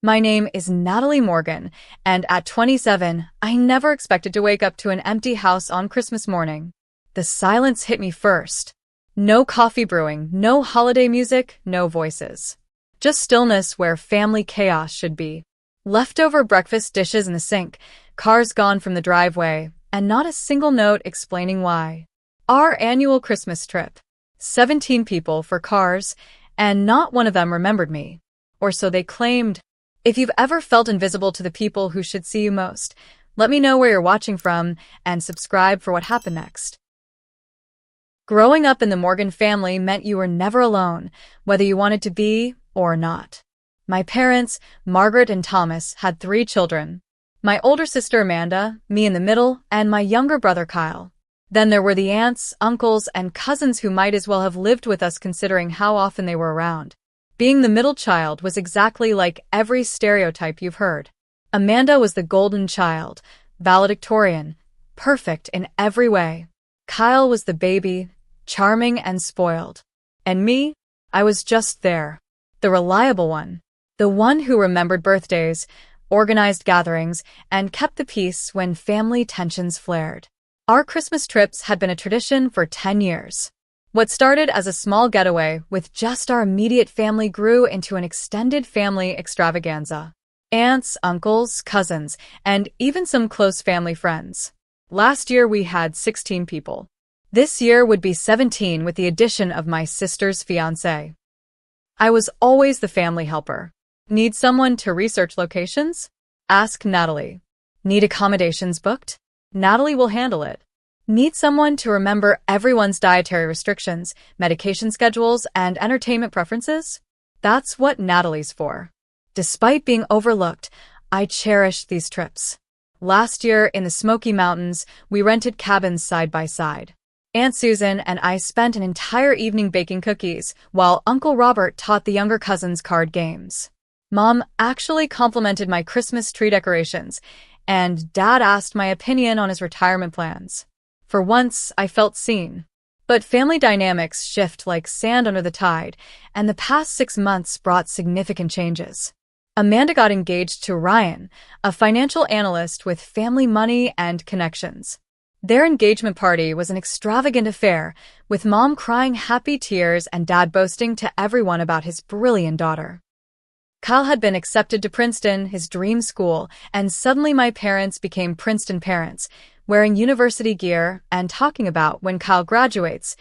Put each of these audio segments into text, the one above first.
My name is Natalie Morgan, and at 27, I never expected to wake up to an empty house on Christmas morning. The silence hit me first. No coffee brewing, no holiday music, no voices. Just stillness where family chaos should be. Leftover breakfast dishes in the sink, cars gone from the driveway, and not a single note explaining why. Our annual Christmas trip. 17 people for cars, and not one of them remembered me. Or so they claimed. If you've ever felt invisible to the people who should see you most, let me know where you're watching from and subscribe for what happened next. Growing up in the Morgan family meant you were never alone, whether you wanted to be or not. My parents, Margaret and Thomas, had 3 children. My older sister Amanda, me in the middle, and my younger brother Kyle. Then there were the aunts, uncles, and cousins who might as well have lived with us considering how often they were around. Being the middle child was exactly like every stereotype you've heard. Amanda was the golden child, valedictorian, perfect in every way. Kyle was the baby, charming and spoiled. And me? I was just there. The reliable one. The one who remembered birthdays, organized gatherings, and kept the peace when family tensions flared. Our Christmas trips had been a tradition for 10 years. What started as a small getaway with just our immediate family grew into an extended family extravaganza. Aunts, uncles, cousins, and even some close family friends. Last year we had 16 people. This year would be 17 with the addition of my sister's fiancé. I was always the family helper. Need someone to research locations? Ask Natalie. Need accommodations booked? Natalie will handle it. Need someone to remember everyone's dietary restrictions, medication schedules, and entertainment preferences? That's what Natalie's for. Despite being overlooked, I cherished these trips. Last year, in the Smoky Mountains, we rented cabins side by side. Aunt Susan and I spent an entire evening baking cookies, while Uncle Robert taught the younger cousins card games. Mom actually complimented my Christmas tree decorations, and Dad asked my opinion on his retirement plans. For once, I felt seen. But family dynamics shift like sand under the tide, and the past 6 months brought significant changes. Amanda got engaged to Ryan, a financial analyst with family money and connections. Their engagement party was an extravagant affair, with Mom crying happy tears and Dad boasting to everyone about his brilliant daughter. Kyle had been accepted to Princeton, his dream school, and suddenly my parents became Princeton parents, wearing university gear and talking about when Kyle graduates,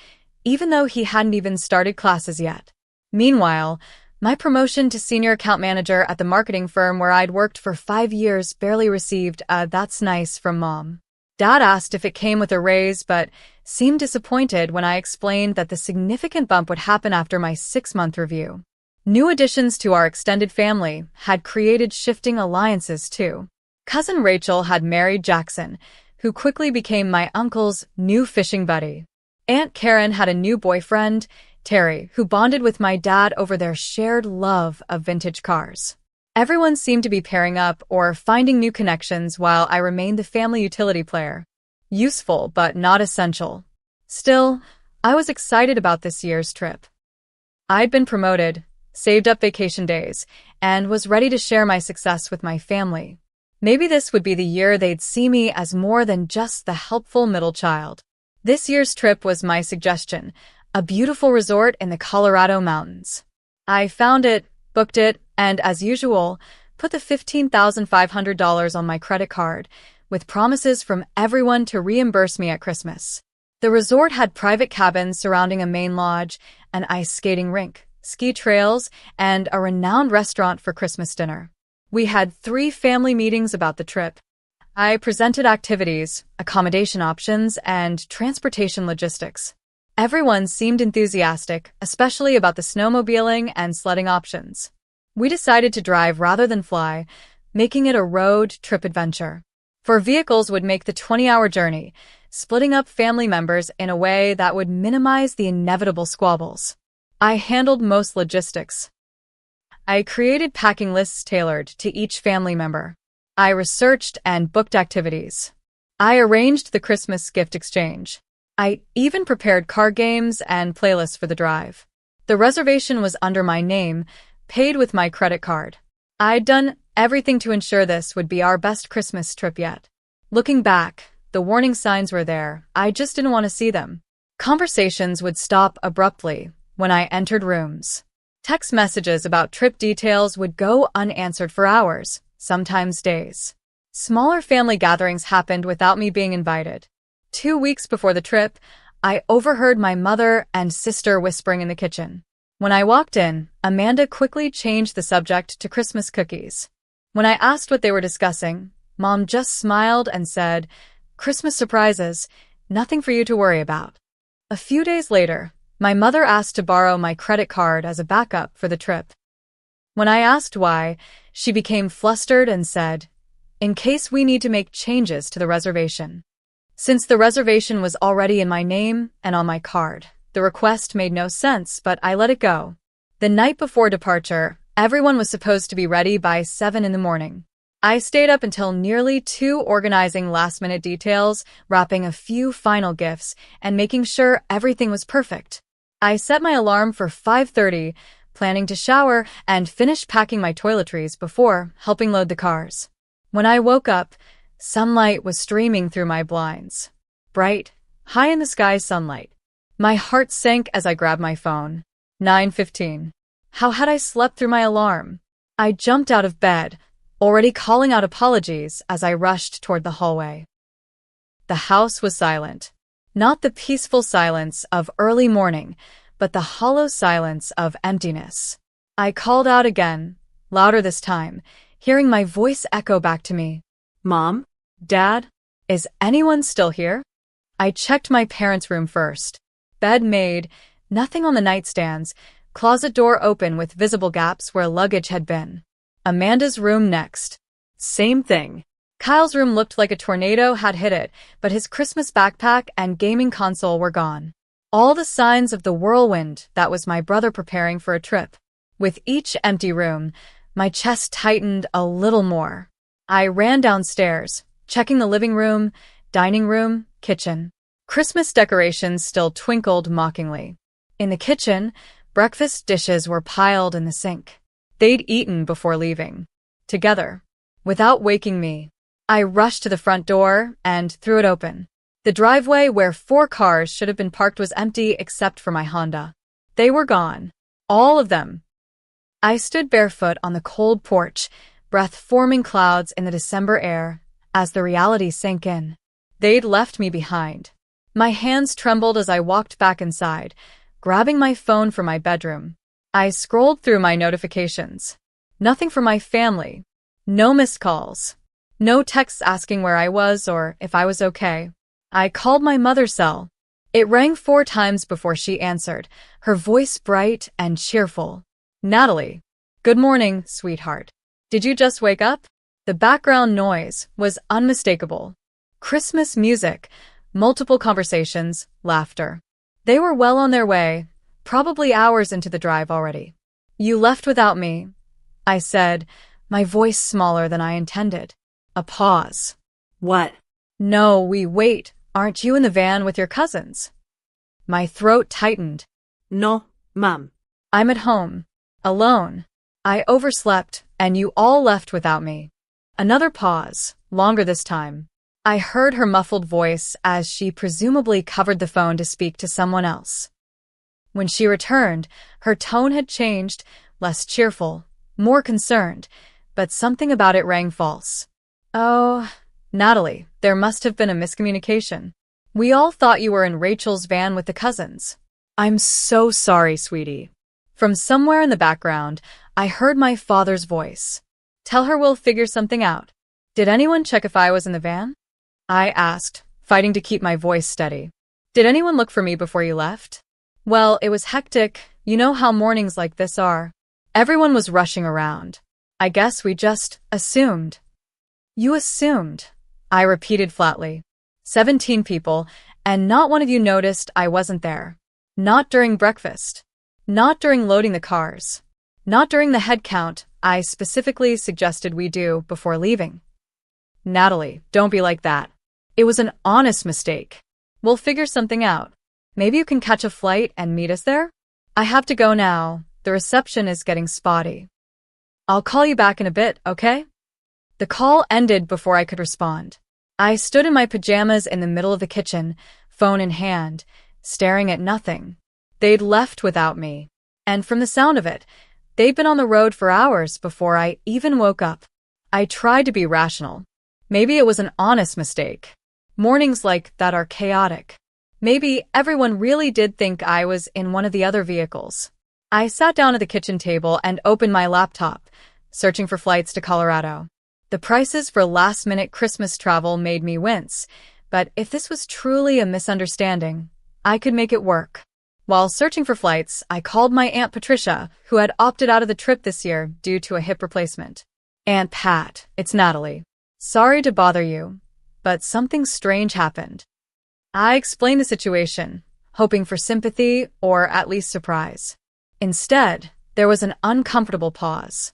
even though he hadn't even started classes yet. Meanwhile, my promotion to senior account manager at the marketing firm where I'd worked for 5 years barely received a "that's nice" from Mom. Dad asked if it came with a raise, but seemed disappointed when I explained that the significant bump would happen after my 6-month review. New additions to our extended family had created shifting alliances too. Cousin Rachel had married Jackson, who quickly became my uncle's new fishing buddy. Aunt Karen had a new boyfriend, Terry, who bonded with my dad over their shared love of vintage cars. Everyone seemed to be pairing up or finding new connections while I remained the family utility player. Useful, but not essential. Still, I was excited about this year's trip. I'd been promoted, saved up vacation days, and was ready to share my success with my family. Maybe this would be the year they'd see me as more than just the helpful middle child. This year's trip was my suggestion, a beautiful resort in the Colorado mountains. I found it, booked it, and as usual, put the $15,500 on my credit card, with promises from everyone to reimburse me at Christmas. The resort had private cabins surrounding a main lodge, an ice skating rink, ski trails, and a renowned restaurant for Christmas dinner. We had 3 family meetings about the trip. I presented activities, accommodation options, and transportation logistics. Everyone seemed enthusiastic, especially about the snowmobiling and sledding options. We decided to drive rather than fly, making it a road trip adventure. 4 vehicles would make the 20-hour journey, splitting up family members in a way that would minimize the inevitable squabbles. I handled most logistics. I created packing lists tailored to each family member. I researched and booked activities. I arranged the Christmas gift exchange. I even prepared card games and playlists for the drive. The reservation was under my name, paid with my credit card. I'd done everything to ensure this would be our best Christmas trip yet. Looking back, the warning signs were there, I just didn't want to see them. Conversations would stop abruptly when I entered rooms. Text messages about trip details would go unanswered for hours, sometimes days. Smaller family gatherings happened without me being invited. 2 weeks before the trip, I overheard my mother and sister whispering in the kitchen. When I walked in, Amanda quickly changed the subject to Christmas cookies. When I asked what they were discussing, Mom just smiled and said, "Christmas surprises, nothing for you to worry about." A few days later, my mother asked to borrow my credit card as a backup for the trip. When I asked why, she became flustered and said, "In case we need to make changes to the reservation." Since the reservation was already in my name and on my card, the request made no sense, but I let it go. The night before departure, everyone was supposed to be ready by 7 in the morning. I stayed up until nearly 2 organizing last-minute details, wrapping a few final gifts, and making sure everything was perfect. I set my alarm for 5:30, planning to shower and finish packing my toiletries before helping load the cars. When I woke up, sunlight was streaming through my blinds. Bright, high-in-the-sky sunlight. My heart sank as I grabbed my phone. 9:15. How had I slept through my alarm? I jumped out of bed, already calling out apologies as I rushed toward the hallway. The house was silent. Not the peaceful silence of early morning, but the hollow silence of emptiness. I called out again, louder this time, hearing my voice echo back to me. "Mom? Dad? Is anyone still here?" I checked my parents' room first. Bed made, nothing on the nightstands, closet door open with visible gaps where luggage had been. Amanda's room next. Same thing. Kyle's room looked like a tornado had hit it, but his Christmas backpack and gaming console were gone. All the signs of the whirlwind that was my brother preparing for a trip. With each empty room, my chest tightened a little more. I ran downstairs, checking the living room, dining room, kitchen. Christmas decorations still twinkled mockingly. In the kitchen, breakfast dishes were piled in the sink. They'd eaten before leaving. Together. Without waking me, I rushed to the front door and threw it open. The driveway where 4 cars should have been parked was empty except for my Honda. They were gone. All of them. I stood barefoot on the cold porch, breath forming clouds in the December air, as the reality sank in. They'd left me behind. My hands trembled as I walked back inside, grabbing my phone from my bedroom. I scrolled through my notifications. Nothing from my family. No missed calls. No texts asking where I was or if I was okay. I called my mother's cell. It rang 4 times before she answered, her voice bright and cheerful. "Natalie. Good morning, sweetheart. Did you just wake up?" The background noise was unmistakable. Christmas music, multiple conversations, laughter. They were well on their way, probably hours into the drive already. "You left without me," I said, my voice smaller than I intended. A pause. "What?" "No, wait. Aren't you in the van with your cousins?" My throat tightened. "No, Mom. "I'm at home. Alone. I overslept, and you all left without me." Another pause, longer this time. I heard her muffled voice as she presumably covered the phone to speak to someone else. When she returned, her tone had changed, less cheerful, more concerned, but something about it rang false. "Oh, Natalie, there must have been a miscommunication. We all thought you were in Rachel's van with the cousins." "I'm so sorry, sweetie." From somewhere in the background, I heard my father's voice. "Tell her we'll figure something out." "Did anyone check if I was in the van?" I asked, fighting to keep my voice steady. "Did anyone look for me before you left?" "Well, it was hectic. You know how mornings like this are. Everyone was rushing around. I guess we just assumed." "You assumed," I repeated flatly. 17 people, and not one of you noticed I wasn't there. Not during breakfast. Not during loading the cars. Not during the head count I specifically suggested we do before leaving. "Natalie, don't be like that. It was an honest mistake. We'll figure something out. Maybe you can catch a flight and meet us there?" "I have to go now. The reception is getting spotty." I'll call you back in a bit, okay? The call ended before I could respond. I stood in my pajamas in the middle of the kitchen, phone in hand, staring at nothing. They'd left without me. And from the sound of it, they'd been on the road for hours before I even woke up. I tried to be rational. Maybe it was an honest mistake. Mornings like that are chaotic. Maybe everyone really did think I was in one of the other vehicles. I sat down at the kitchen table and opened my laptop, searching for flights to Colorado. The prices for last-minute Christmas travel made me wince, but if this was truly a misunderstanding, I could make it work. While searching for flights, I called my Aunt Patricia, who had opted out of the trip this year due to a hip replacement. Aunt Pat, it's Natalie. Sorry to bother you, but something strange happened. I explained the situation, hoping for sympathy or at least surprise. Instead, there was an uncomfortable pause.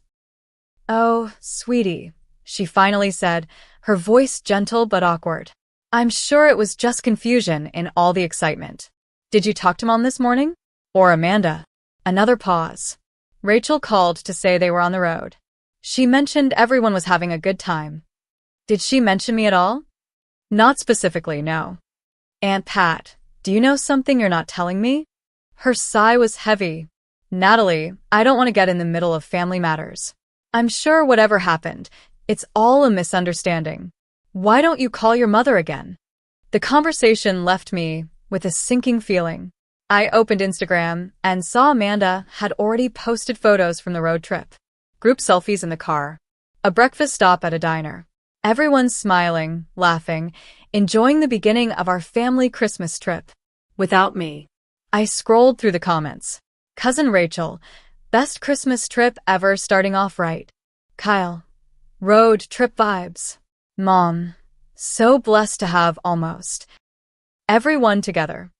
"Oh, sweetie," she finally said, her voice gentle but awkward. "I'm sure it was just confusion in all the excitement. Did you talk to Mom this morning? Or Amanda?" Another pause. Rachel called to say they were on the road. She mentioned everyone was having a good time. Did she mention me at all? Not specifically, no. Aunt Pat, do you know something you're not telling me? Her sigh was heavy. Natalie, I don't want to get in the middle of family matters. I'm sure whatever happened, it's all a misunderstanding. Why don't you call your mother again? The conversation left me with a sinking feeling. I opened Instagram and saw Amanda had already posted photos from the road trip. Group selfies in the car. A breakfast stop at a diner. Everyone smiling, laughing, enjoying the beginning of our family Christmas trip. Without me. I scrolled through the comments. Cousin Rachel, best Christmas trip ever, starting off right. Kyle, road trip vibes. Mom, so blessed to have almost everyone together.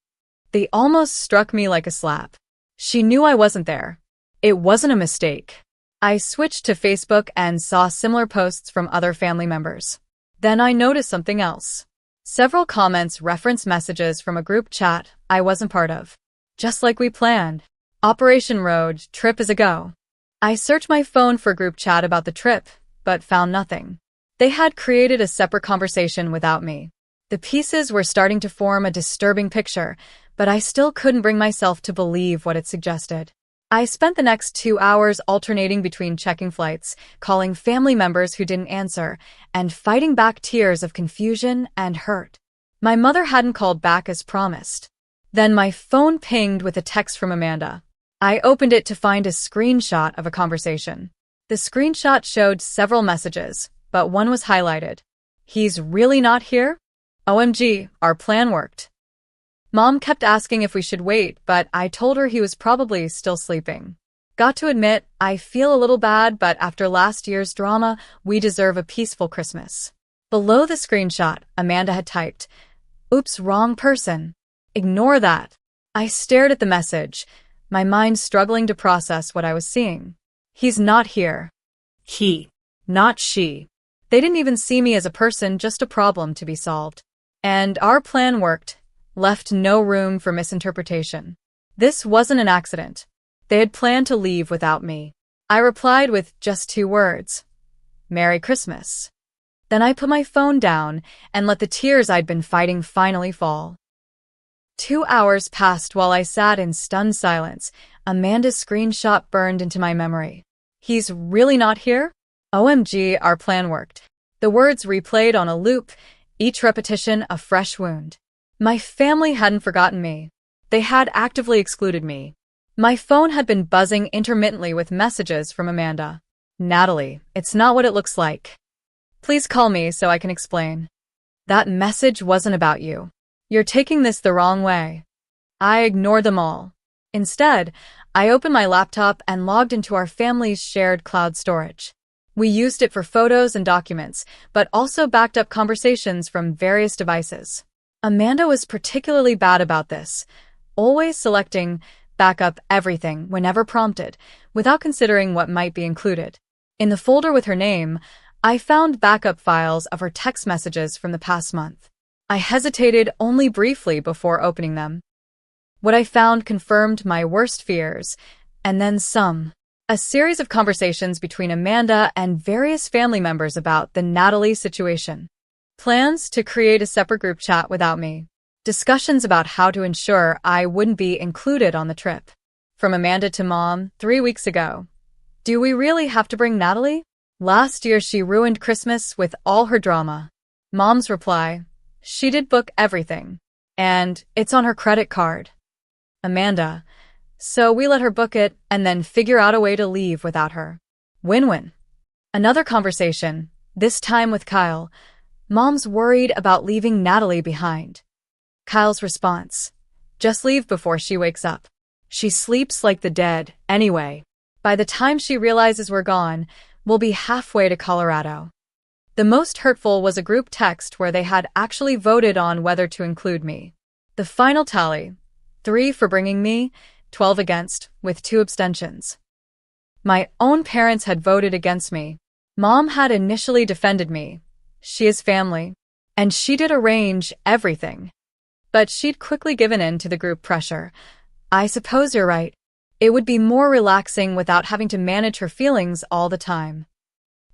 They almost struck me like a slap. She knew I wasn't there. It wasn't a mistake. I switched to Facebook and saw similar posts from other family members. Then I noticed something else. Several comments referenced messages from a group chat I wasn't part of. Just like we planned. Operation Road Trip is a go. I searched my phone for a group chat about the trip, but found nothing. They had created a separate conversation without me. The pieces were starting to form a disturbing picture, but I still couldn't bring myself to believe what it suggested. I spent the next 2 hours alternating between checking flights, calling family members who didn't answer, and fighting back tears of confusion and hurt. My mother hadn't called back as promised. Then my phone pinged with a text from Amanda. I opened it to find a screenshot of a conversation. The screenshot showed several messages, but one was highlighted. "He's really not here? OMG, our plan worked." Mom kept asking if we should wait, but I told her he was probably still sleeping. Got to admit, I feel a little bad, but after last year's drama, we deserve a peaceful Christmas. Below the screenshot, Amanda had typed, "Oops, wrong person. Ignore that." I stared at the message, my mind struggling to process what I was seeing. He's not here. He. Not she. They didn't even see me as a person, just a problem to be solved. And our plan worked, left no room for misinterpretation. This wasn't an accident. They had planned to leave without me. I replied with just 2 words. "Merry Christmas." Then I put my phone down and let the tears I'd been fighting finally fall. 2 hours passed while I sat in stunned silence. Amanda's screenshot burned into my memory. "He's really not here? OMG, our plan worked." The words replayed on a loop, each repetition a fresh wound. My family hadn't forgotten me. They had actively excluded me. My phone had been buzzing intermittently with messages from Amanda. "Natalie, it's not what it looks like. Please call me so I can explain. That message wasn't about you. You're taking this the wrong way." I ignored them all. Instead, I opened my laptop and logged into our family's shared cloud storage. We used it for photos and documents, but also backed up conversations from various devices. Amanda was particularly bad about this, always selecting back up everything whenever prompted, without considering what might be included. In the folder with her name, I found backup files of her text messages from the past month. I hesitated only briefly before opening them. What I found confirmed my worst fears, and then some. A series of conversations between Amanda and various family members about the Natalie situation. Plans to create a separate group chat without me. Discussions about how to ensure I wouldn't be included on the trip. From Amanda to Mom, 3 weeks ago. Do we really have to bring Natalie? Last year she ruined Christmas with all her drama. Mom's reply, she did book everything. And it's on her credit card. Amanda, so we let her book it and then figure out a way to leave without her. Win-win. Another conversation, this time with Kyle. Mom's worried about leaving Natalie behind. Kyle's response, just leave before she wakes up. She sleeps like the dead, anyway. By the time she realizes we're gone, we'll be halfway to Colorado. The most hurtful was a group text where they had actually voted on whether to include me. The final tally, 3 for bringing me, 12 against, with 2 abstentions. My own parents had voted against me. Mom had initially defended me. She is family, and she did arrange everything. But she'd quickly given in to the group pressure. I suppose you're right. It would be more relaxing without having to manage her feelings all the time.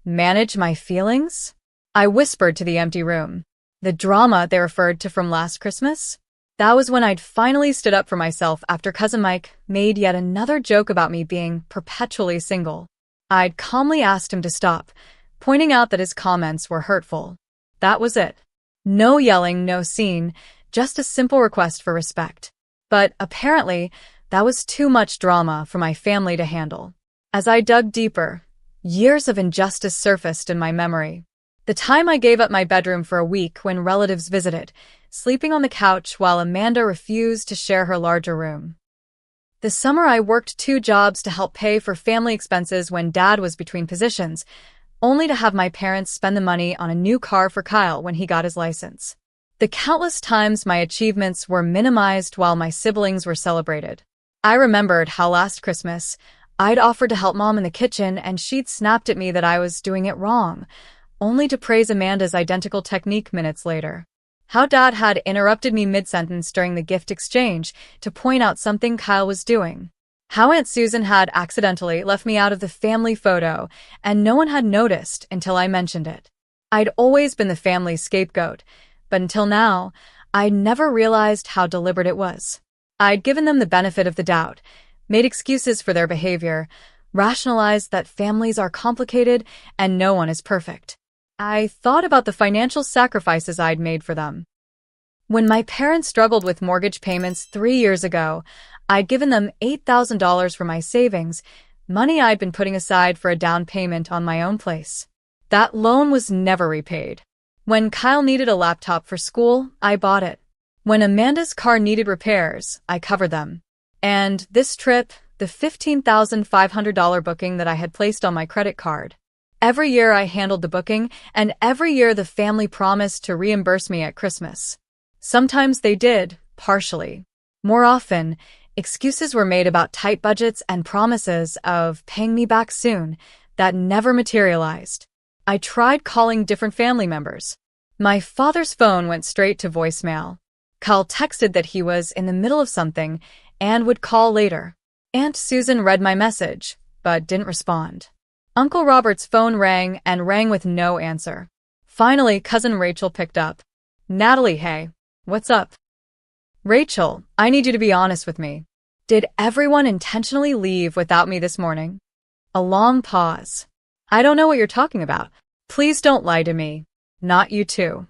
Manage my feelings? I whispered to the empty room. The drama they referred to from last Christmas? That was when I'd finally stood up for myself after Cousin Mike made yet another joke about me being perpetually single. I'd calmly asked him to stop, pointing out that his comments were hurtful. That was it. No yelling, no scene, just a simple request for respect. But apparently, that was too much drama for my family to handle. As I dug deeper, years of injustice surfaced in my memory. The time I gave up my bedroom for a week when relatives visited, sleeping on the couch while Amanda refused to share her larger room. The summer I worked 2 jobs to help pay for family expenses when Dad was between positions, only to have my parents spend the money on a new car for Kyle when he got his license. The countless times my achievements were minimized while my siblings were celebrated. I remembered how last Christmas, I'd offered to help Mom in the kitchen and she'd snapped at me that I was doing it wrong, only to praise Amanda's identical technique minutes later. How Dad had interrupted me mid-sentence during the gift exchange to point out something Kyle was doing. How Aunt Susan had accidentally left me out of the family photo and no one had noticed until I mentioned it. I'd always been the family scapegoat, but until now, I'd never realized how deliberate it was. I'd given them the benefit of the doubt, made excuses for their behavior, rationalized that families are complicated and no one is perfect. I thought about the financial sacrifices I'd made for them. When my parents struggled with mortgage payments 3 years ago, I'd given them $8,000 for my savings, money I'd been putting aside for a down payment on my own place. That loan was never repaid. When Kyle needed a laptop for school, I bought it. When Amanda's car needed repairs, I covered them. And this trip, the $15,500 booking that I had placed on my credit card. Every year I handled the booking, and every year the family promised to reimburse me at Christmas. Sometimes they did, partially. More often, excuses were made about tight budgets and promises of paying me back soon that never materialized. I tried calling different family members. My father's phone went straight to voicemail. Kyle texted that he was in the middle of something and would call later. Aunt Susan read my message, but didn't respond. Uncle Robert's phone rang and rang with no answer. Finally, Cousin Rachel picked up. Natalie, hey, what's up? Rachel, I need you to be honest with me. Did everyone intentionally leave without me this morning? A long pause. I don't know what you're talking about. Please don't lie to me. Not you too.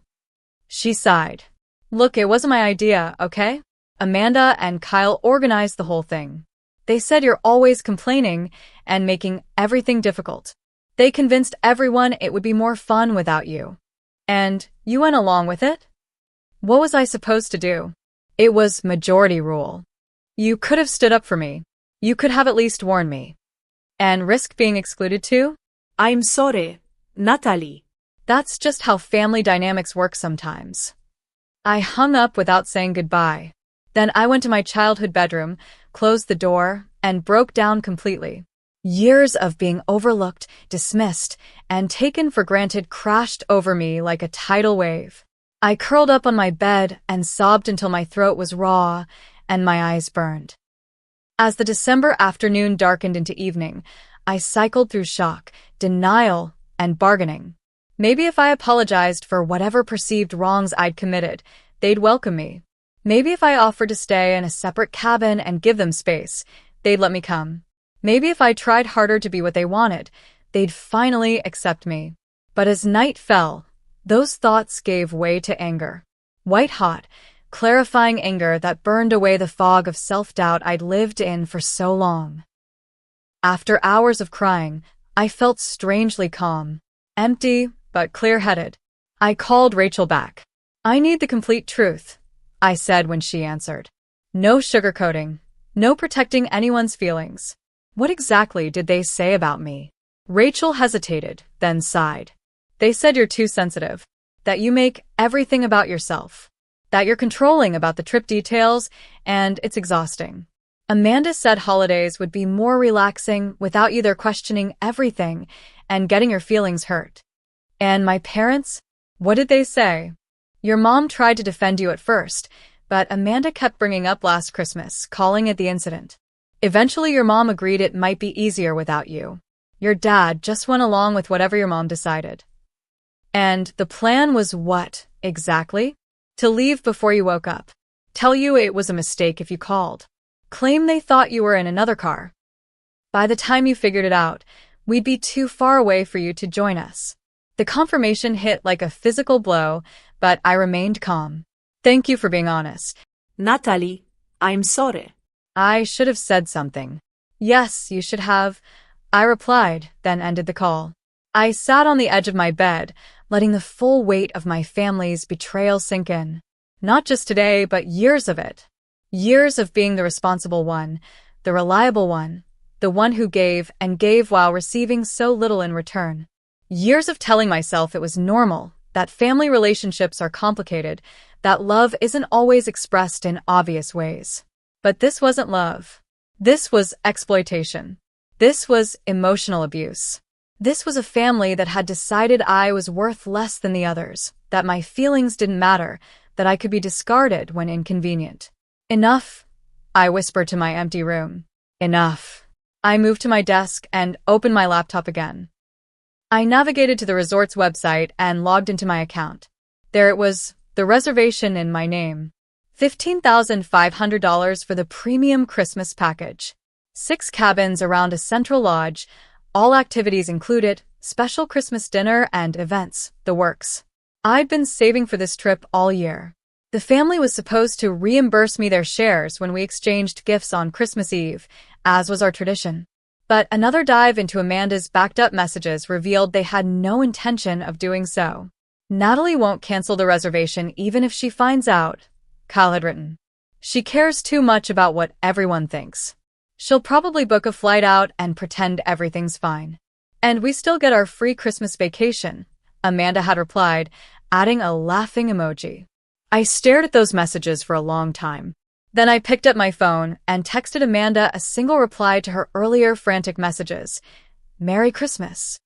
She sighed. Look, it wasn't my idea, okay? Amanda and Kyle organized the whole thing. They said you're always complaining and making everything difficult. They convinced everyone it would be more fun without you. And you went along with it? What was I supposed to do? It was majority rule. You could have stood up for me. You could have at least warned me. And risk being excluded too? I'm sorry, Natalie. That's just how family dynamics work sometimes. I hung up without saying goodbye. Then I went to my childhood bedroom, closed the door, and broke down completely. Years of being overlooked, dismissed, and taken for granted crashed over me like a tidal wave. I curled up on my bed and sobbed until my throat was raw and my eyes burned. As the December afternoon darkened into evening, I cycled through shock, denial, and bargaining. Maybe if I apologized for whatever perceived wrongs I'd committed, they'd welcome me. Maybe if I offered to stay in a separate cabin and give them space, they'd let me come. Maybe if I tried harder to be what they wanted, they'd finally accept me. But as night fell, those thoughts gave way to anger. White-hot, clarifying anger that burned away the fog of self-doubt I'd lived in for so long. After hours of crying, I felt strangely calm, empty but clear-headed. I called Rachel back. "I need the complete truth," I said when she answered. "No sugarcoating, no protecting anyone's feelings. What exactly did they say about me?" Rachel hesitated, then sighed. "They said you're too sensitive, that you make everything about yourself, that you're controlling about the trip details, and it's exhausting. Amanda said holidays would be more relaxing without you there questioning everything and getting your feelings hurt." "And my parents? What did they say?" "Your mom tried to defend you at first, but Amanda kept bringing up last Christmas, calling it the incident. Eventually your mom agreed it might be easier without you. Your dad just went along with whatever your mom decided." "And the plan was what, exactly?" "To leave before you woke up. Tell you it was a mistake if you called. Claim they thought you were in another car. By the time you figured it out, we'd be too far away for you to join us." The confirmation hit like a physical blow, but I remained calm. "Thank you for being honest." Natalie, I'm sorry. I should have said something. "Yes, you should have," I replied, then ended the call. I sat on the edge of my bed, letting the full weight of my family's betrayal sink in. Not just today, but years of it. Years of being the responsible one, the reliable one, the one who gave and gave while receiving so little in return. Years of telling myself it was normal, that family relationships are complicated, that love isn't always expressed in obvious ways. But this wasn't love. This was exploitation. This was emotional abuse. This was a family that had decided I was worth less than the others, that my feelings didn't matter, that I could be discarded when inconvenient. "Enough," I whispered to my empty room. "Enough." I moved to my desk and opened my laptop again. I navigated to the resort's website and logged into my account. There it was, the reservation in my name. $15,500 for the premium Christmas package. 6 cabins around a central lodge, all activities included, special Christmas dinner and events, the works. I'd been saving for this trip all year. The family was supposed to reimburse me their shares when we exchanged gifts on Christmas Eve, as was our tradition. But another dive into Amanda's backed-up messages revealed they had no intention of doing so. "Natalie won't cancel the reservation even if she finds out," Kyle had written. "She cares too much about what everyone thinks. She'll probably book a flight out and pretend everything's fine. And we still get our free Christmas vacation," Amanda had replied, adding a laughing emoji. I stared at those messages for a long time. Then I picked up my phone and texted Amanda a single reply to her earlier frantic messages. "Merry Christmas."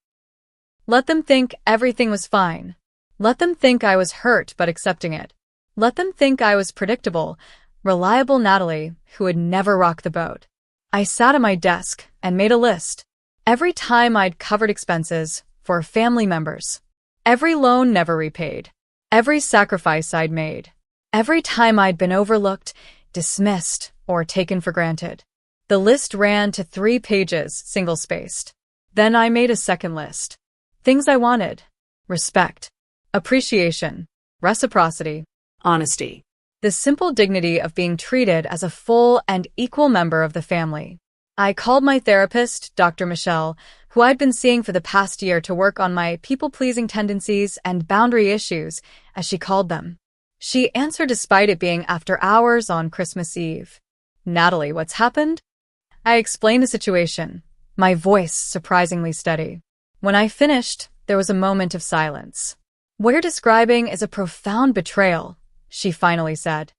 Let them think everything was fine. Let them think I was hurt but accepting it. Let them think I was predictable, reliable Natalie who would never rock the boat. I sat at my desk and made a list. Every time I'd covered expenses for family members. Every loan never repaid. Every sacrifice I'd made. Every time I'd been overlooked, dismissed, or taken for granted. The list ran to 3 pages, single-spaced. Then I made a second list. Things I wanted. Respect. Appreciation. Reciprocity. Honesty. The simple dignity of being treated as a full and equal member of the family. I called my therapist, Dr. Michelle, who I'd been seeing for the past year to work on my people-pleasing tendencies and boundary issues, as she called them. She answered despite it being after hours on Christmas Eve. "Natalie, what's happened?" I explained the situation, my voice surprisingly steady. When I finished, there was a moment of silence. "What you're describing is a profound betrayal," she finally said.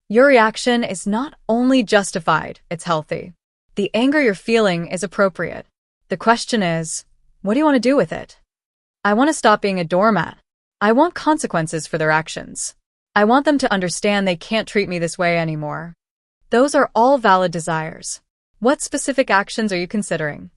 "Your reaction is not only justified, it's healthy. The anger you're feeling is appropriate. The question is, what do you want to do with it?" "I want to stop being a doormat. I want consequences for their actions. I want them to understand they can't treat me this way anymore." "Those are all valid desires. What specific actions are you considering?"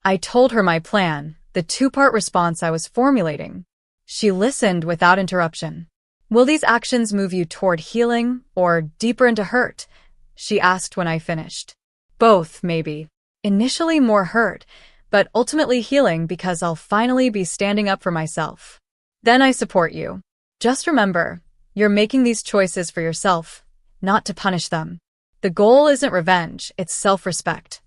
I told her my plan, the two-part response I was formulating. She listened without interruption. Will these actions move you toward healing or deeper into hurt? She asked when I finished. Both, maybe. Initially more hurt, but ultimately healing because I'll finally be standing up for myself. Then I support you. Just remember, you're making these choices for yourself, not to punish them. The goal isn't revenge, it's self-respect.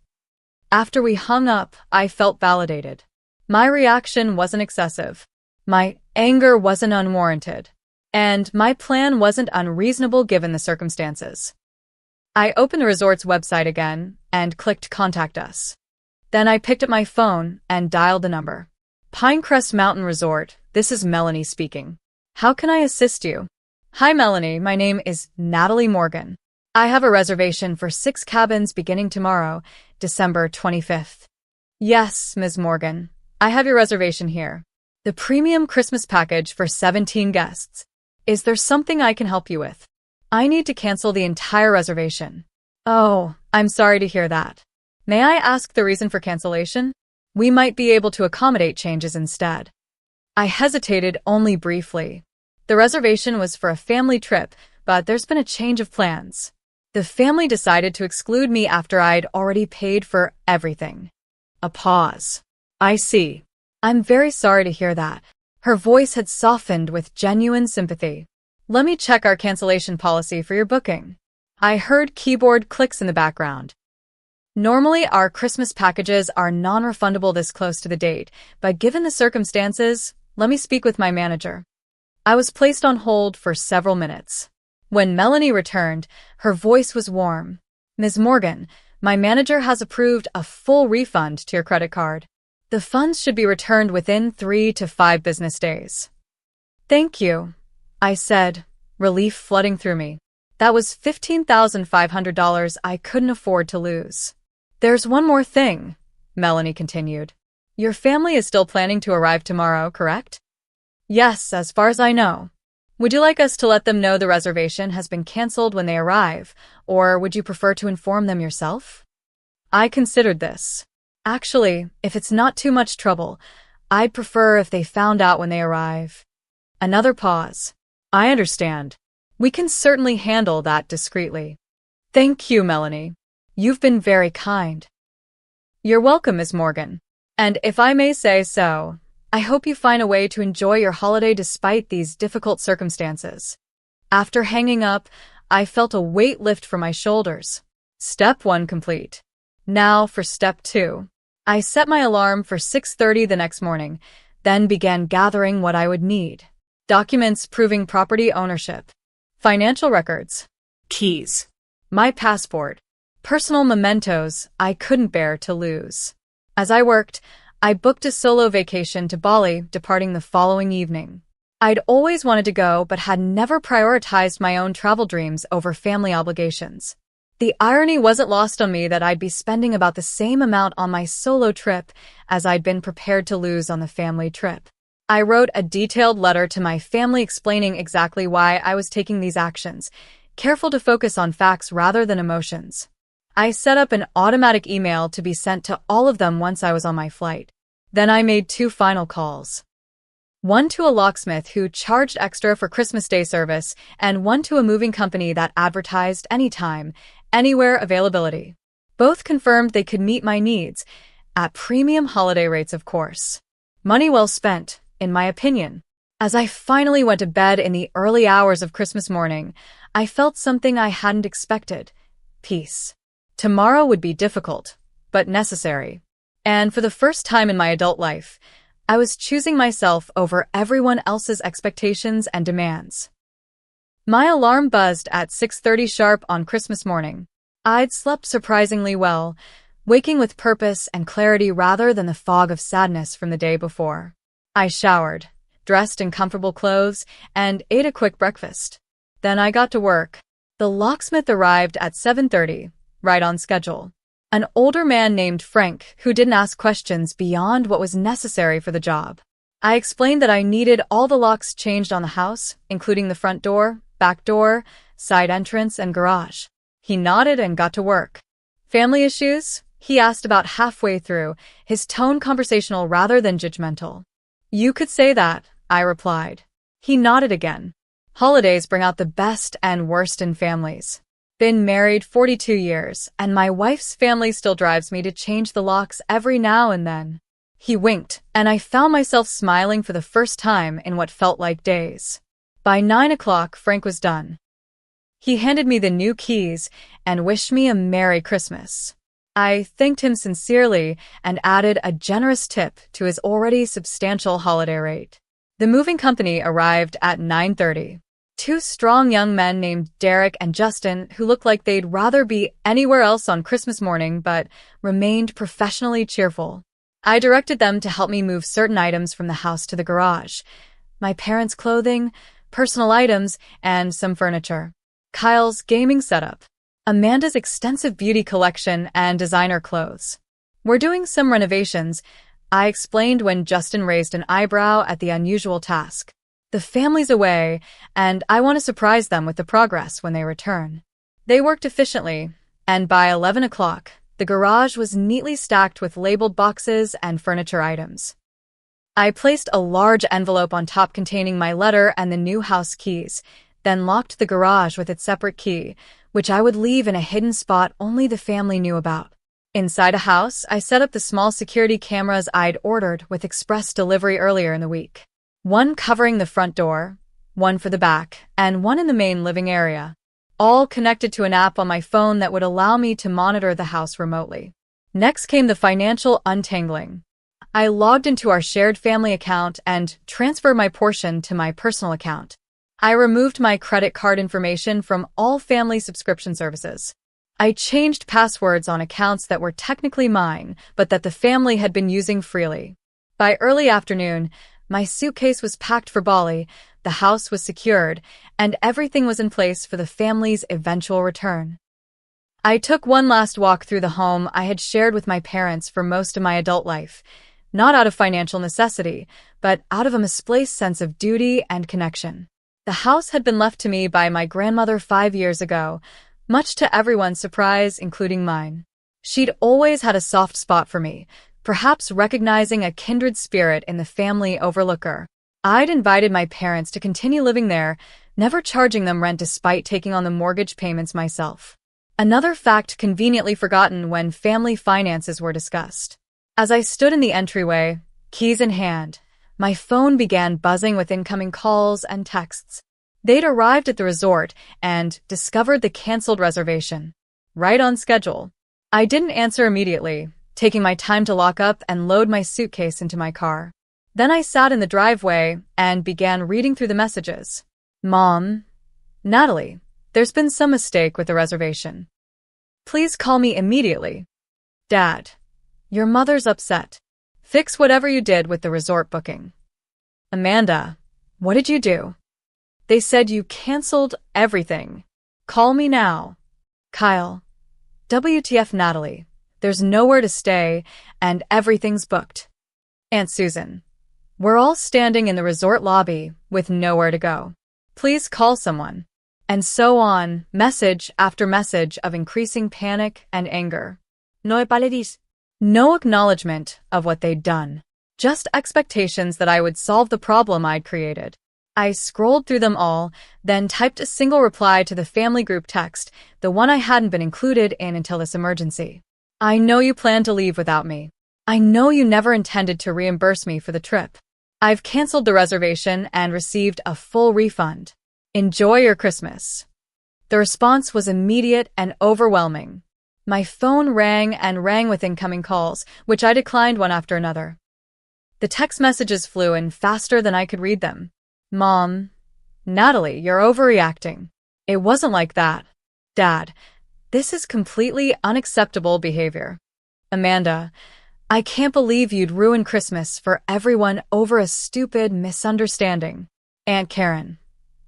After we hung up, I felt validated. My reaction wasn't excessive. My anger wasn't unwarranted. And my plan wasn't unreasonable given the circumstances. I opened the resort's website again and clicked Contact Us. Then I picked up my phone and dialed the number. Pinecrest Mountain Resort, this is Melanie speaking. How can I assist you? Hi Melanie, my name is Natalie Morgan. I have a reservation for 6 cabins beginning tomorrow, December 25th. Yes, Ms. Morgan, I have your reservation here. The premium Christmas package for 17 guests. Is there something I can help you with? I need to cancel the entire reservation. Oh, I'm sorry to hear that. May I ask the reason for cancellation? We might be able to accommodate changes instead. I hesitated only briefly. The reservation was for a family trip, but there's been a change of plans. The family decided to exclude me after I'd already paid for everything. A pause. I see. I'm very sorry to hear that. Her voice had softened with genuine sympathy. Let me check our cancellation policy for your booking. I heard keyboard clicks in the background. Normally, our Christmas packages are non-refundable this close to the date, but given the circumstances, let me speak with my manager. I was placed on hold for several minutes. When Melanie returned, her voice was warm. Ms. Morgan, my manager has approved a full refund to your credit card. The funds should be returned within 3 to 5 business days. Thank you, I said, relief flooding through me. That was $15,500 I couldn't afford to lose. There's one more thing, Melanie continued. Your family is still planning to arrive tomorrow, correct? Yes, as far as I know. Would you like us to let them know the reservation has been canceled when they arrive, or would you prefer to inform them yourself? I considered this. Actually, if it's not too much trouble, I'd prefer if they found out when they arrive. Another pause. I understand. We can certainly handle that discreetly. Thank you, Melanie. You've been very kind. You're welcome, Ms. Morgan. And if I may say so, I hope you find a way to enjoy your holiday despite these difficult circumstances. After hanging up, I felt a weight lift from my shoulders. Step 1 complete. Now for step 2. I set my alarm for 6:30 the next morning, then began gathering what I would need. Documents proving property ownership. Financial records. Keys. My passport. Personal mementos I couldn't bear to lose. As I worked, I booked a solo vacation to Bali, departing the following evening. I'd always wanted to go, but had never prioritized my own travel dreams over family obligations. The irony wasn't lost on me that I'd be spending about the same amount on my solo trip as I'd been prepared to lose on the family trip. I wrote a detailed letter to my family explaining exactly why I was taking these actions, careful to focus on facts rather than emotions. I set up an automatic email to be sent to all of them once I was on my flight. Then I made 2 final calls. One to a locksmith who charged extra for Christmas Day service, and one to a moving company that advertised anytime, anywhere availability. Both confirmed they could meet my needs, at premium holiday rates, of course. Money well spent, in my opinion. As I finally went to bed in the early hours of Christmas morning, I felt something I hadn't expected. Peace. Tomorrow would be difficult, but necessary. And for the first time in my adult life, I was choosing myself over everyone else's expectations and demands. My alarm buzzed at 6:30 sharp on Christmas morning. I'd slept surprisingly well, waking with purpose and clarity rather than the fog of sadness from the day before. I showered, dressed in comfortable clothes, and ate a quick breakfast. Then I got to work. The locksmith arrived at 7:30, right on schedule. An older man named Frank who didn't ask questions beyond what was necessary for the job. I explained that I needed all the locks changed on the house, including the front door, back door, side entrance, and garage. He nodded and got to work. Family issues? He asked about halfway through, his tone conversational rather than judgmental. You could say that, I replied. He nodded again. Holidays bring out the best and worst in families. Been married 42 years, and my wife's family still drives me to change the locks every now and then. He winked, and I found myself smiling for the first time in what felt like days. By 9 o'clock, Frank was done. He handed me the new keys and wished me a Merry Christmas. I thanked him sincerely and added a generous tip to his already substantial holiday rate. The moving company arrived at 9:30. Two strong young men named Derek and Justin, who looked like they'd rather be anywhere else on Christmas morning but remained professionally cheerful. I directed them to help me move certain items from the house to the garage. My parents' clothing, personal items, and some furniture. Kyle's gaming setup. Amanda's extensive beauty collection and designer clothes. We're doing some renovations, I explained when Justin raised an eyebrow at the unusual task. The family's away, and I want to surprise them with the progress when they return. They worked efficiently, and by 11 o'clock, the garage was neatly stacked with labeled boxes and furniture items. I placed a large envelope on top containing my letter and the new house keys, then locked the garage with its separate key, which I would leave in a hidden spot only the family knew about. Inside a house, I set up the small security cameras I'd ordered with express delivery earlier in the week. One covering the front door, one for the back, and one in the main living area, all connected to an app on my phone that would allow me to monitor the house remotely. Next came the financial untangling. I logged into our shared family account and transferred my portion to my personal account. I removed my credit card information from all family subscription services. I changed passwords on accounts that were technically mine, but that the family had been using freely. By early afternoon, my suitcase was packed for Bali, the house was secured, and everything was in place for the family's eventual return. I took one last walk through the home I had shared with my parents for most of my adult life, not out of financial necessity, but out of a misplaced sense of duty and connection. The house had been left to me by my grandmother 5 years ago, much to everyone's surprise, including mine. She'd always had a soft spot for me, perhaps recognizing a kindred spirit in the family overlooker. I'd invited my parents to continue living there, never charging them rent despite taking on the mortgage payments myself. Another fact conveniently forgotten when family finances were discussed. As I stood in the entryway, keys in hand, my phone began buzzing with incoming calls and texts. They'd arrived at the resort and discovered the canceled reservation. Right on schedule. I didn't answer immediately, taking my time to lock up and load my suitcase into my car. Then I sat in the driveway and began reading through the messages. Mom, Natalie, there's been some mistake with the reservation. Please call me immediately. Dad, your mother's upset. Fix whatever you did with the resort booking. Amanda, what did you do? They said you canceled everything. Call me now. Kyle, WTF Natalie, there's nowhere to stay and everything's booked. Aunt Susan, we're all standing in the resort lobby with nowhere to go. Please call someone. And so on, message after message of increasing panic and anger. No apologies. No acknowledgement of what they'd done. Just expectations that I would solve the problem I'd created. I scrolled through them all, then typed a single reply to the family group text, the one I hadn't been included in until this emergency. I know you plan to leave without me. I know you never intended to reimburse me for the trip. I've canceled the reservation and received a full refund. Enjoy your Christmas. The response was immediate and overwhelming. My phone rang and rang with incoming calls, which I declined one after another. The text messages flew in faster than I could read them. Mom, Natalie, you're overreacting. It wasn't like that. Dad, this is completely unacceptable behavior. Amanda, I can't believe you'd ruin Christmas for everyone over a stupid misunderstanding. Aunt Karen,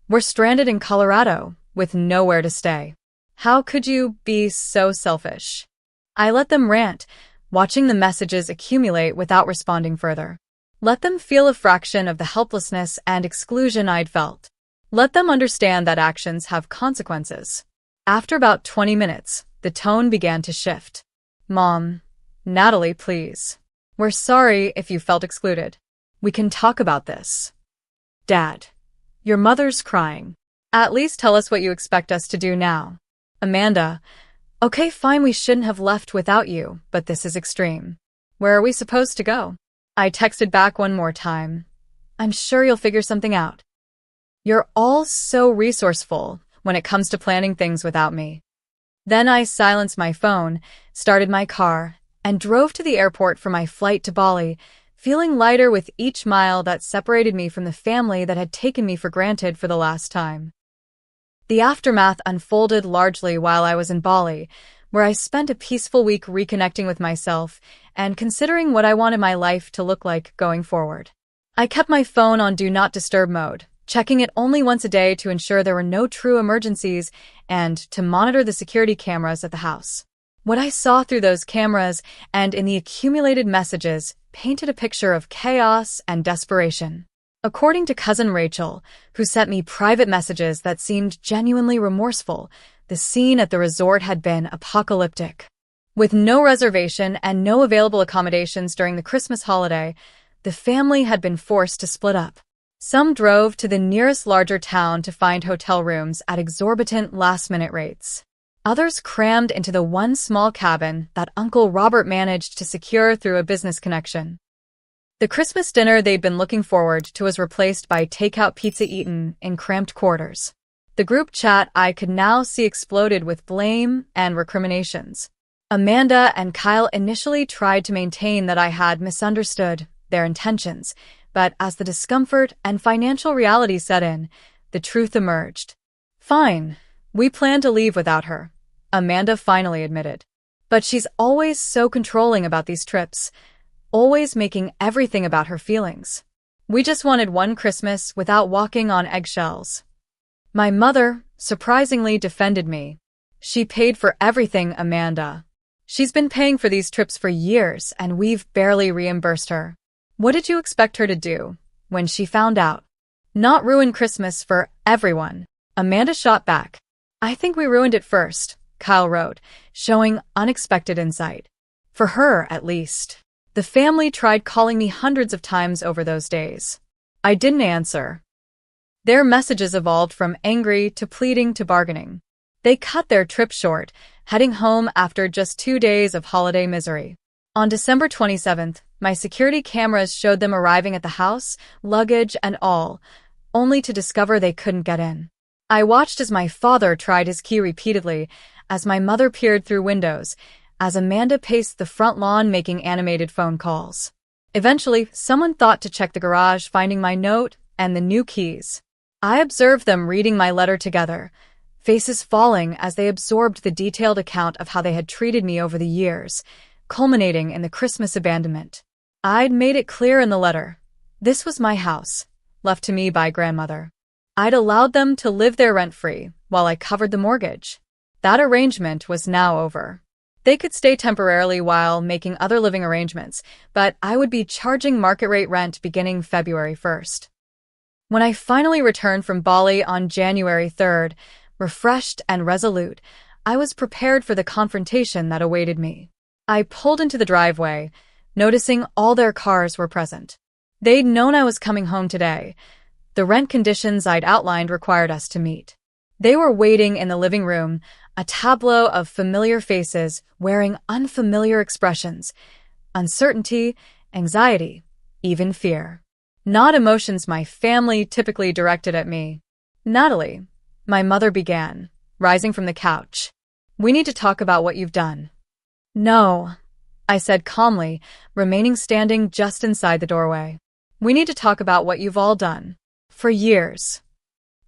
we're stranded in Colorado with nowhere to stay. How could you be so selfish? I let them rant, watching the messages accumulate without responding further. Let them feel a fraction of the helplessness and exclusion I'd felt. Let them understand that actions have consequences. After about 20 minutes, the tone began to shift. Mom, Natalie, please. We're sorry if you felt excluded. We can talk about this. Dad, your mother's crying. At least tell us what you expect us to do now. Amanda, okay, fine, we shouldn't have left without you, but this is extreme. Where are we supposed to go? I texted back one more time. I'm sure you'll figure something out. You're all so resourceful when it comes to planning things without me. Then I silenced my phone, started my car, and drove to the airport for my flight to Bali, feeling lighter with each mile that separated me from the family that had taken me for granted for the last time. The aftermath unfolded largely while I was in Bali, where I spent a peaceful week reconnecting with myself and considering what I wanted my life to look like going forward. I kept my phone on Do Not Disturb mode, checking it only once a day to ensure there were no true emergencies and to monitor the security cameras at the house. What I saw through those cameras and in the accumulated messages painted a picture of chaos and desperation. According to cousin Rachel, who sent me private messages that seemed genuinely remorseful, the scene at the resort had been apocalyptic. With no reservation and no available accommodations during the Christmas holiday, the family had been forced to split up. Some drove to the nearest larger town to find hotel rooms at exorbitant last-minute rates. Others crammed into the one small cabin that Uncle Robert managed to secure through a business connection. The Christmas dinner they'd been looking forward to was replaced by takeout pizza eaten in cramped quarters. The group chat I could now see exploded with blame and recriminations. Amanda and Kyle initially tried to maintain that I had misunderstood their intentions, but as the discomfort and financial reality set in, the truth emerged. Fine, we plan to leave without her, Amanda finally admitted. But she's always so controlling about these trips, always making everything about her feelings. We just wanted one Christmas without walking on eggshells. My mother, surprisingly, defended me. She paid for everything, Amanda. She's been paying for these trips for years, and we've barely reimbursed her. What did you expect her to do when she found out? Not ruin Christmas for everyone, Amanda shot back. I think we ruined it first, Kyle wrote, showing unexpected insight. For her, at least. The family tried calling me hundreds of times over those days. I didn't answer. Their messages evolved from angry to pleading to bargaining. They cut their trip short, heading home after just 2 days of holiday misery. On December 27th, my security cameras showed them arriving at the house, luggage and all, only to discover they couldn't get in. I watched as my father tried his key repeatedly, as my mother peered through windows, as Amanda paced the front lawn making animated phone calls. Eventually, someone thought to check the garage, finding my note and the new keys. I observed them reading my letter together, faces falling as they absorbed the detailed account of how they had treated me over the years, culminating in the Christmas abandonment. I'd made it clear in the letter. This was my house, left to me by grandmother. I'd allowed them to live there rent-free while I covered the mortgage. That arrangement was now over. They could stay temporarily while making other living arrangements, but I would be charging market-rate rent beginning February 1st. When I finally returned from Bali on January 3rd, refreshed and resolute, I was prepared for the confrontation that awaited me. I pulled into the driveway, noticing all their cars were present. They'd known I was coming home today. The rent conditions I'd outlined required us to meet. They were waiting in the living room, a tableau of familiar faces wearing unfamiliar expressions, uncertainty, anxiety, even fear. Not emotions my family typically directed at me. Natalie, my mother began, rising from the couch. We need to talk about what you've done. No, I said calmly, remaining standing just inside the doorway. We need to talk about what you've all done. For years.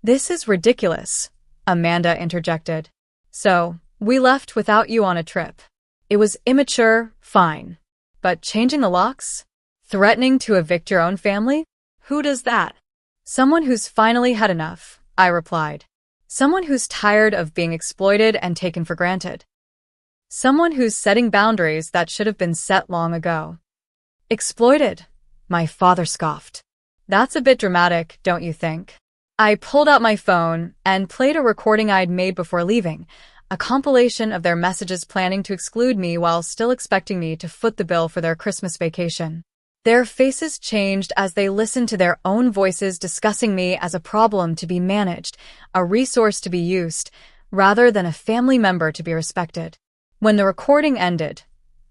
This is ridiculous, Amanda interjected. So, we left without you on a trip. It was immature, fine. But changing the locks? Threatening to evict your own family? Who does that? Someone who's finally had enough, I replied. Someone who's tired of being exploited and taken for granted. Someone who's setting boundaries that should have been set long ago. Exploited? My father scoffed. That's a bit dramatic, don't you think? I pulled out my phone and played a recording I'd made before leaving, a compilation of their messages planning to exclude me while still expecting me to foot the bill for their Christmas vacation. Their faces changed as they listened to their own voices discussing me as a problem to be managed, a resource to be used, rather than a family member to be respected. When the recording ended,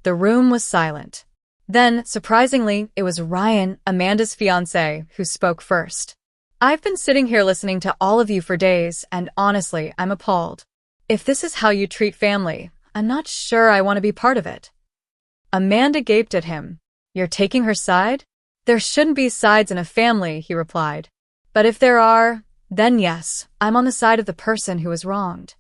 the room was silent. Then, surprisingly, it was Ryan, Amanda's fiancé, who spoke first. "I've been sitting here listening to all of you for days, and honestly, I'm appalled. If this is how you treat family, I'm not sure I want to be part of it." Amanda gaped at him. "You're taking her side?" "There shouldn't be sides in a family," he replied. "But if there are, then yes, I'm on the side of the person who was wronged."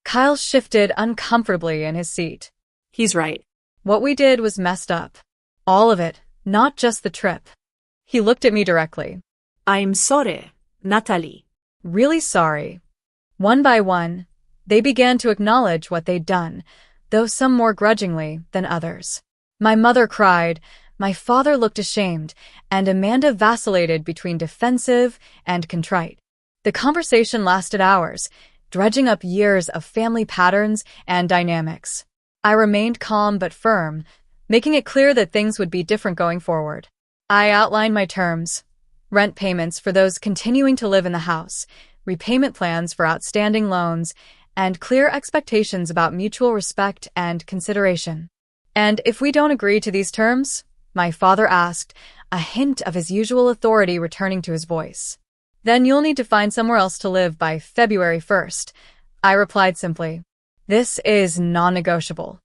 Kyle shifted uncomfortably in his seat. He's right. "What we did was messed up. All of it, not just the trip." He looked at me directly. I'm sorry, Natalie. "Really sorry." One by one, they began to acknowledge what they'd done, though some more grudgingly than others. My mother cried, my father looked ashamed, and Amanda vacillated between defensive and contrite. The conversation lasted hours, dredging up years of family patterns and dynamics. I remained calm but firm, making it clear that things would be different going forward. I outlined my terms: rent payments for those continuing to live in the house, repayment plans for outstanding loans, and clear expectations about mutual respect and consideration. "And if we don't agree to these terms?" my father asked, a hint of his usual authority returning to his voice. "Then you'll need to find somewhere else to live by February 1st, I replied simply. "This is non-negotiable."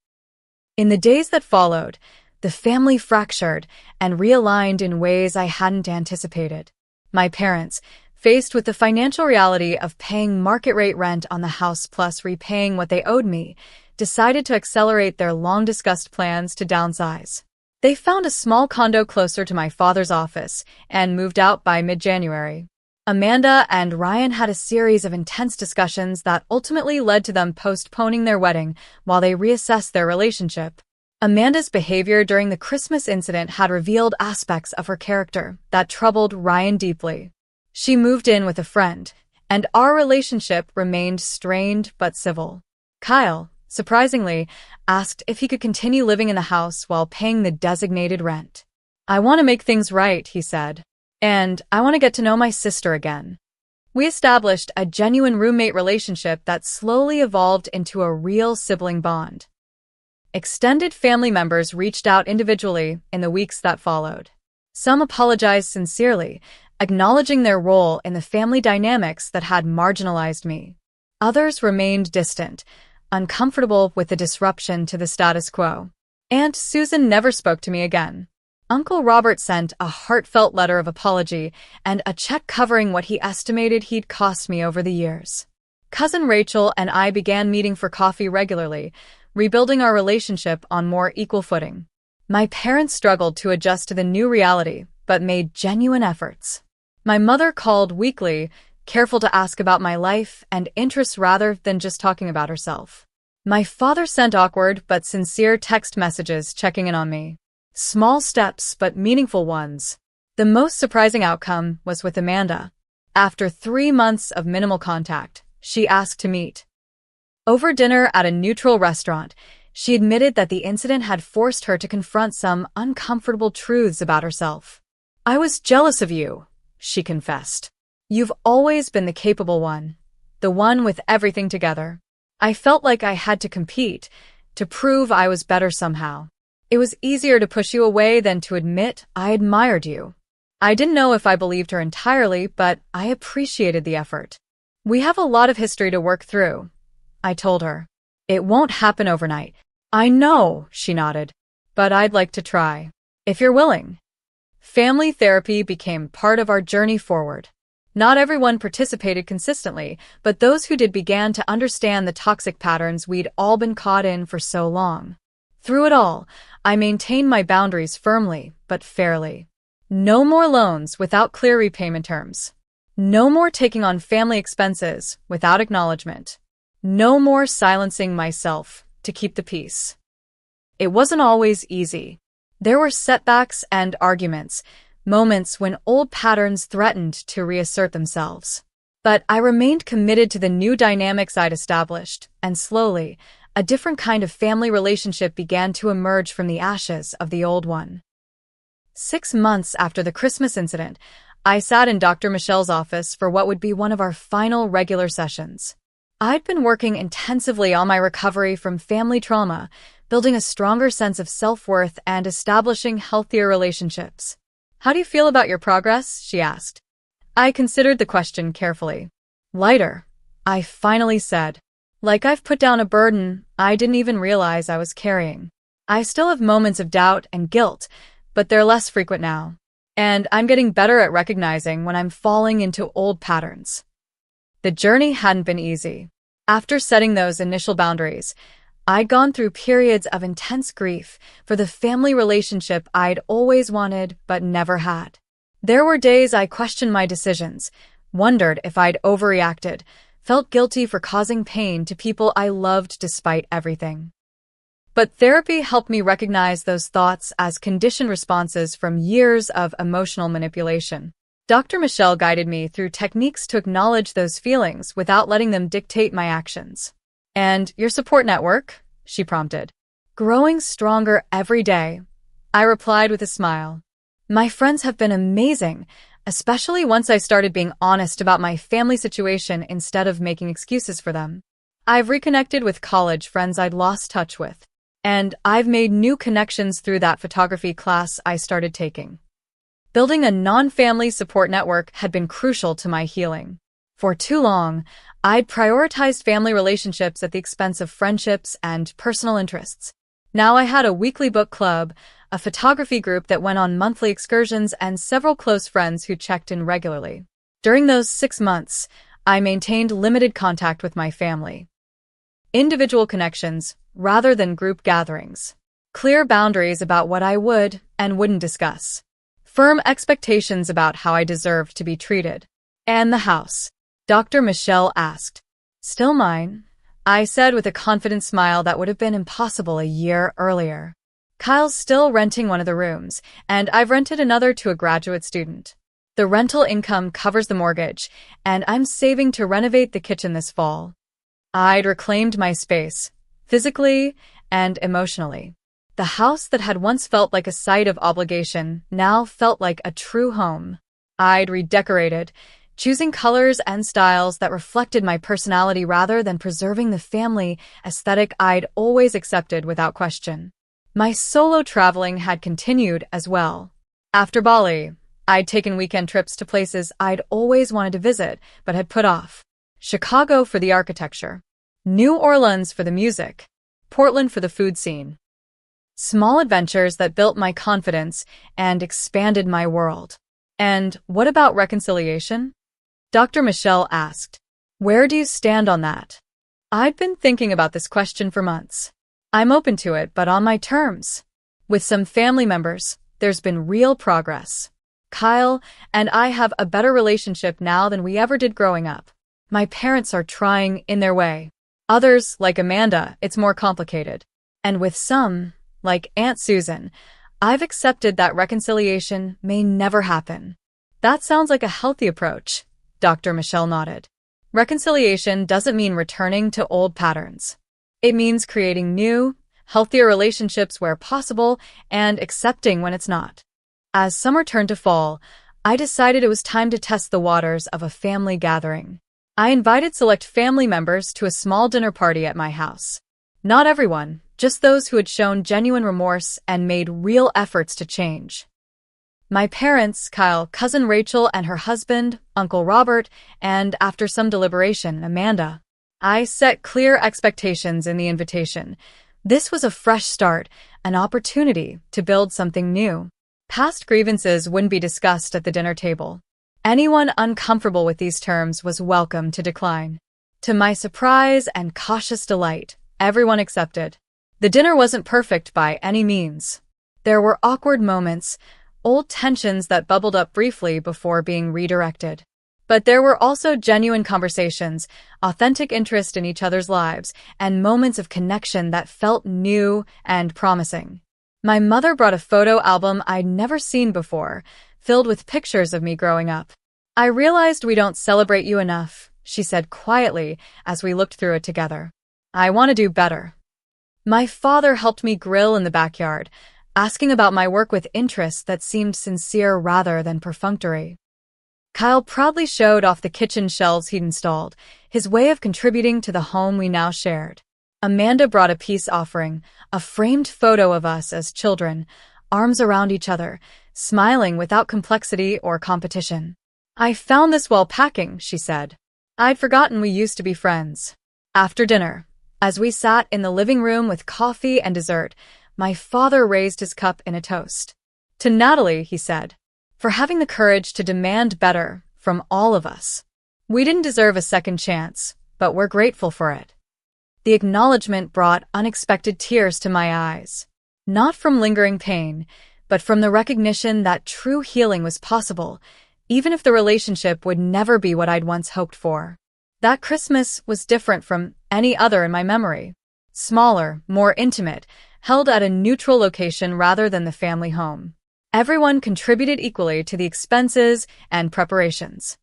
In the days that followed, the family fractured and realigned in ways I hadn't anticipated. My parents, faced with the financial reality of paying market-rate rent on the house plus repaying what they owed me, decided to accelerate their long-discussed plans to downsize. They found a small condo closer to my father's office and moved out by mid-January. Amanda and Ryan had a series of intense discussions that ultimately led to them postponing their wedding while they reassessed their relationship. Amanda's behavior during the Christmas incident had revealed aspects of her character that troubled Ryan deeply. She moved in with a friend, and our relationship remained strained but civil. Kyle, surprisingly, asked if he could continue living in the house while paying the designated rent. "I want to make things right," he said, "and I want to get to know my sister again." We established a genuine roommate relationship that slowly evolved into a real sibling bond. Extended family members reached out individually in the weeks that followed. Some apologized sincerely, acknowledging their role in the family dynamics that had marginalized me. Others remained distant, uncomfortable with the disruption to the status quo. Aunt Susan never spoke to me again. Uncle Robert sent a heartfelt letter of apology and a check covering what he estimated he'd cost me over the years. Cousin Rachel and I began meeting for coffee regularly, rebuilding our relationship on more equal footing. My parents struggled to adjust to the new reality, but made genuine efforts. My mother called weekly, careful to ask about my life and interests rather than just talking about herself. My father sent awkward but sincere text messages checking in on me. Small steps but meaningful ones. The most surprising outcome was with Amanda. After 3 months of minimal contact, she asked to meet. Over dinner at a neutral restaurant, she admitted that the incident had forced her to confront some uncomfortable truths about herself. "I was jealous of you," she confessed. "You've always been the capable one, the one with everything together. I felt like I had to compete, to prove I was better somehow. It was easier to push you away than to admit I admired you." I didn't know if I believed her entirely, but I appreciated the effort. "We have a lot of history to work through," I told her. "It won't happen overnight." "I know," she nodded, "but I'd like to try, if you're willing." Family therapy became part of our journey forward. Not everyone participated consistently, but those who did began to understand the toxic patterns we'd all been caught in for so long. Through it all, I maintained my boundaries firmly but fairly. No more loans without clear repayment terms. No more taking on family expenses without acknowledgement. No more silencing myself to keep the peace. It wasn't always easy. There were setbacks and arguments, moments when old patterns threatened to reassert themselves. But I remained committed to the new dynamics I'd established, and slowly, a different kind of family relationship began to emerge from the ashes of the old one. 6 months after the Christmas incident, I sat in Dr. Michelle's office for what would be one of our final regular sessions. I'd been working intensively on my recovery from family trauma, building a stronger sense of self-worth and establishing healthier relationships. "How do you feel about your progress?" she asked. I considered the question carefully. "Lighter," I finally said. "Like I've put down a burden I didn't even realize I was carrying. I still have moments of doubt and guilt, but they're less frequent now. And I'm getting better at recognizing when I'm falling into old patterns." The journey hadn't been easy. After setting those initial boundaries, I'd gone through periods of intense grief for the family relationship I'd always wanted but never had. There were days I questioned my decisions, wondered if I'd overreacted, felt guilty for causing pain to people I loved despite everything. But therapy helped me recognize those thoughts as conditioned responses from years of emotional manipulation. Dr. Michelle guided me through techniques to acknowledge those feelings without letting them dictate my actions. "And your support network?" she prompted. "Growing stronger every day," I replied with a smile. "My friends have been amazing, especially once I started being honest about my family situation instead of making excuses for them. I've reconnected with college friends I'd lost touch with, and I've made new connections through that photography class I started taking." Building a non-family support network had been crucial to my healing. For too long, I'd prioritized family relationships at the expense of friendships and personal interests. Now I had a weekly book club, a photography group that went on monthly excursions, and several close friends who checked in regularly. During those 6 months, I maintained limited contact with my family. Individual connections, rather than group gatherings. Clear boundaries about what I would and wouldn't discuss. Firm expectations about how I deserved to be treated. "And the house?" Dr. Michelle asked. "Still mine," I said with a confident smile that would have been impossible a year earlier. "Kyle's still renting one of the rooms, and I've rented another to a graduate student. The rental income covers the mortgage, and I'm saving to renovate the kitchen this fall." I'd reclaimed my space, physically and emotionally. The house that had once felt like a site of obligation now felt like a true home. I'd redecorated, choosing colors and styles that reflected my personality rather than preserving the family aesthetic I'd always accepted without question. My solo traveling had continued as well. After Bali, I'd taken weekend trips to places I'd always wanted to visit but had put off. Chicago for the architecture, New Orleans for the music, Portland for the food scene. Small adventures that built my confidence and expanded my world. "And what about reconciliation?" Dr. Michelle asked. "Where do you stand on that?" I'd been thinking about this question for months. I'm open to it, but on my terms. With some family members, there's been real progress. Kyle and I have a better relationship now than we ever did growing up. My parents are trying in their way. Others, like Amanda, it's more complicated. And with some, like Aunt Susan, I've accepted that reconciliation may never happen. That sounds like a healthy approach, Dr. Michelle nodded. Reconciliation doesn't mean returning to old patterns. It means creating new, healthier relationships where possible and accepting when it's not. As summer turned to fall, I decided it was time to test the waters of a family gathering. I invited select family members to a small dinner party at my house. Not everyone, just those who had shown genuine remorse and made real efforts to change. My parents, Kyle, cousin Rachel and her husband, Uncle Robert, and after some deliberation, Amanda. I set clear expectations in the invitation. This was a fresh start, an opportunity to build something new. Past grievances wouldn't be discussed at the dinner table. Anyone uncomfortable with these terms was welcome to decline. To my surprise and cautious delight, everyone accepted. The dinner wasn't perfect by any means. There were awkward moments, old tensions that bubbled up briefly before being redirected. But there were also genuine conversations, authentic interest in each other's lives, and moments of connection that felt new and promising. My mother brought a photo album I'd never seen before, filled with pictures of me growing up. I realized we don't celebrate you enough, she said quietly as we looked through it together. I want to do better. My father helped me grill in the backyard, asking about my work with interest that seemed sincere rather than perfunctory. Kyle proudly showed off the kitchen shelves he'd installed, his way of contributing to the home we now shared. Amanda brought a peace offering, a framed photo of us as children, arms around each other, smiling without complexity or competition. I found this while packing, she said. I'd forgotten we used to be friends. After dinner, as we sat in the living room with coffee and dessert, my father raised his cup in a toast. To Natalie, he said, for having the courage to demand better from all of us. We didn't deserve a second chance, but we're grateful for it. The acknowledgement brought unexpected tears to my eyes, not from lingering pain, but from the recognition that true healing was possible, even if the relationship would never be what I'd once hoped for. That Christmas was different from any other in my memory. Smaller, more intimate, held at a neutral location rather than the family home. Everyone contributed equally to the expenses and preparations.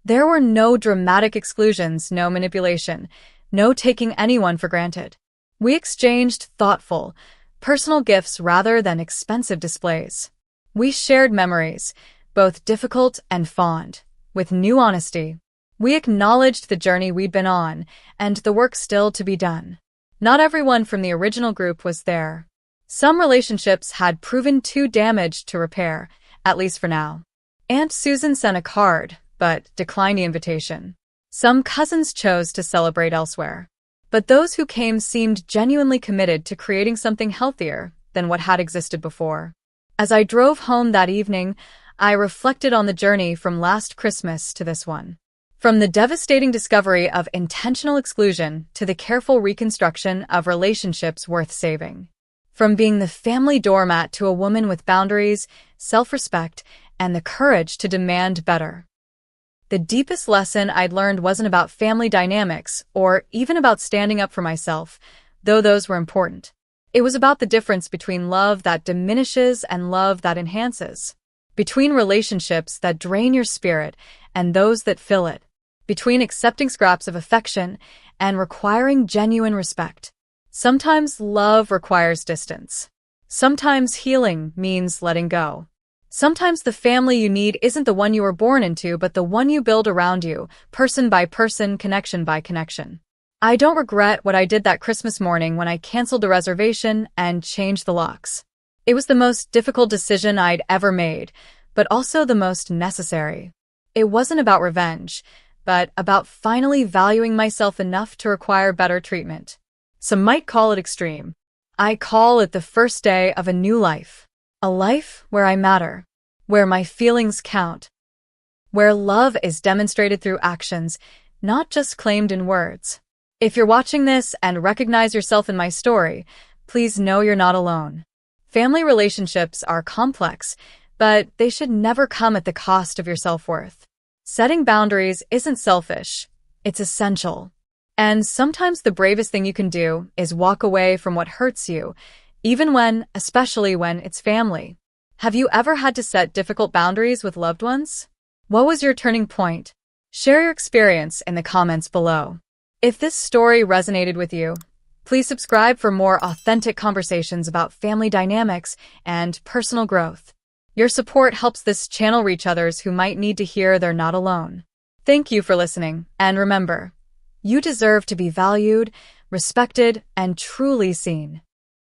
There were no dramatic exclusions, no manipulation, no taking anyone for granted. We exchanged thoughtful, personal gifts rather than expensive displays. We shared memories, both difficult and fond, with new honesty. We acknowledged the journey we'd been on and the work still to be done. Not everyone from the original group was there. Some relationships had proven too damaged to repair, at least for now. Aunt Susan sent a card, but declined the invitation. Some cousins chose to celebrate elsewhere. But those who came seemed genuinely committed to creating something healthier than what had existed before. As I drove home that evening, I reflected on the journey from last Christmas to this one. From the devastating discovery of intentional exclusion to the careful reconstruction of relationships worth saving. From being the family doormat to a woman with boundaries, self-respect, and the courage to demand better. The deepest lesson I'd learned wasn't about family dynamics or even about standing up for myself, though those were important. It was about the difference between love that diminishes and love that enhances. Between relationships that drain your spirit and those that fill it. Between accepting scraps of affection and requiring genuine respect. Sometimes love requires distance. Sometimes healing means letting go. Sometimes the family you need isn't the one you were born into, but the one you build around you, person by person, connection by connection. I don't regret what I did that Christmas morning when I canceled the reservation and changed the locks. It was the most difficult decision I'd ever made, but also the most necessary. It wasn't about revenge, but about finally valuing myself enough to require better treatment. Some might call it extreme. I call it the first day of a new life. A life where I matter, where my feelings count, where love is demonstrated through actions, not just claimed in words. If you're watching this and recognize yourself in my story, please know you're not alone. Family relationships are complex, but they should never come at the cost of your self-worth. Setting boundaries isn't selfish, it's essential. And sometimes the bravest thing you can do is walk away from what hurts you, especially when it's family. Have you ever had to set difficult boundaries with loved ones? What was your turning point? Share your experience in the comments below. If this story resonated with you, please subscribe for more authentic conversations about family dynamics and personal growth. Your support helps this channel reach others who might need to hear they're not alone. Thank you for listening, and remember, you deserve to be valued, respected, and truly seen.